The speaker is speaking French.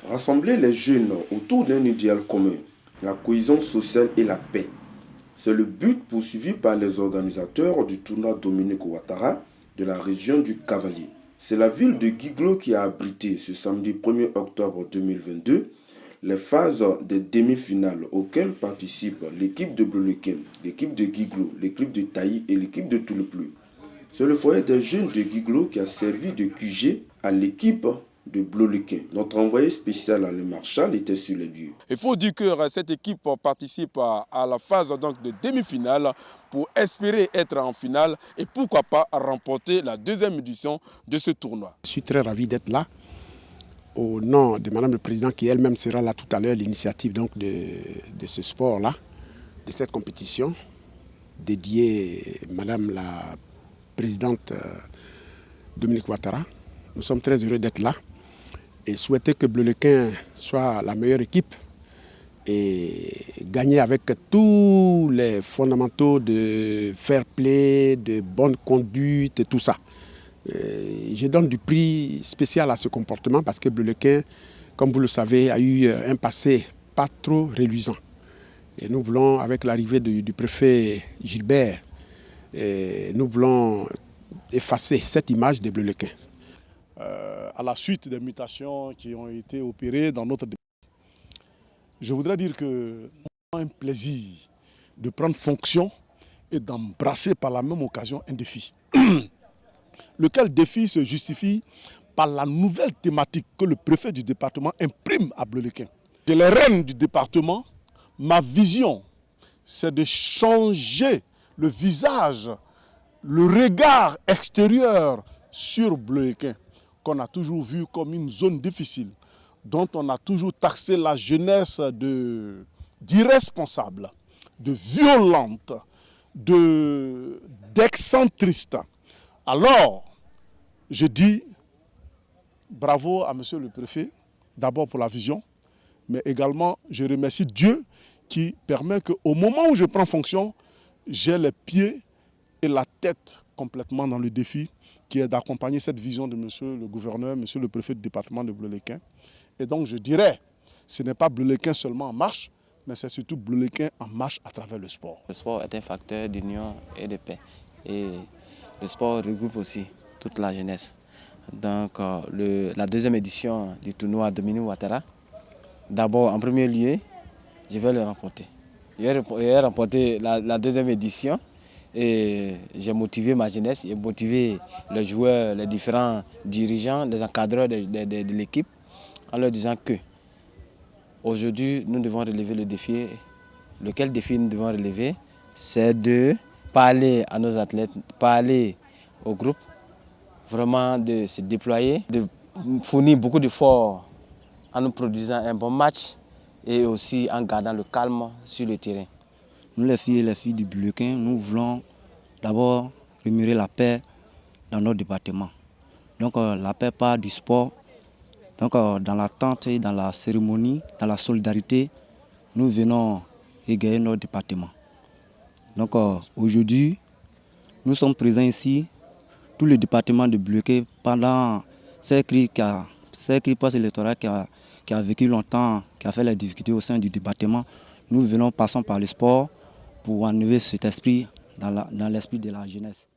Rassembler les jeunes autour d'un idéal commun, la cohésion sociale et la paix. C'est le but poursuivi par les organisateurs du tournoi Dominique Ouattara de la région du Cavalier. C'est la ville de Guiglo qui a abrité ce samedi 1er octobre 2022 les phases des demi-finales auxquelles participent l'équipe de Bleulequin, l'équipe de Guiglo, l'équipe de Taï et l'équipe de Touleplu. C'est le foyer des jeunes de Guiglo qui a servi de QG à l'équipe de Bleulequin. Notre envoyé spécial Alain Marchal était sur les lieux. Il faut dire que cette équipe participe à la phase donc, de demi-finale pour espérer être en finale et pourquoi pas remporter la deuxième édition de ce tournoi. Je suis très ravi d'être là au nom de Madame le Président qui elle-même sera là tout à l'heure, l'initiative donc de ce sport-là, de cette compétition dédiée à Madame la Présidente Dominique Ouattara. Nous sommes très heureux d'être là et souhaiter que Bleulequin soit la meilleure équipe et gagner avec tous les fondamentaux de fair play, de bonne conduite et tout ça. Je donne du prix spécial à ce comportement parce que Bleulequin, comme vous le savez, a eu un passé pas trop reluisant. Et nous voulons, avec l'arrivée du préfet Gilbert, nous voulons effacer cette image de Bleulequin. À la suite des mutations qui ont été opérées dans notre département, je voudrais dire que c'est un plaisir de prendre fonction et d'embrasser par la même occasion un défi. Lequel défi se justifie par la nouvelle thématique que le préfet du département imprime à Bleulequin. De les rênes du département, ma vision, c'est de changer le visage, le regard extérieur sur Bleulequin, qu'on a toujours vu comme une zone difficile, dont on a toujours taxé la jeunesse d'irresponsable, de violente, d'excentriste. Alors, je dis bravo à monsieur le préfet, d'abord pour la vision, mais également je remercie Dieu qui permet qu'au moment où je prends fonction, j'ai les pieds et la tête complètement dans le défi qui est d'accompagner cette vision de monsieur le gouverneur, monsieur le préfet du département de Bleulequin. Et donc je dirais, ce n'est pas Bleulequin seulement en marche, mais c'est surtout Bleulequin en marche à travers le sport. Le sport est un facteur d'union et de paix. Et le sport regroupe aussi toute la jeunesse. Donc la deuxième édition du tournoi Dominique Ouattara, d'abord en premier lieu, je vais le remporter. J'ai remporté la deuxième édition et j'ai motivé ma jeunesse, j'ai motivé les joueurs, les différents dirigeants, les encadreurs de l'équipe en leur disant que aujourd'hui nous devons relever le défi. Lequel défi nous devons relever? C'est de parler à nos athlètes, parler au groupe, vraiment de se déployer, de fournir beaucoup d'efforts en nous produisant un bon match et aussi en gardant le calme sur le terrain. Nous les filles du Bleulequin, nous voulons d'abord remuer la paix dans notre département. Donc la paix part du sport. Donc dans l'attente et dans la cérémonie, dans la solidarité, nous venons égayer notre département. Donc aujourd'hui, nous sommes présents ici, tout le département de Bleulequin, pendant cette crise post-électorale qui a vécu longtemps, qui a fait les difficultés au sein du département. Nous passons par le sport pour enlever cet esprit dans l'esprit de la jeunesse.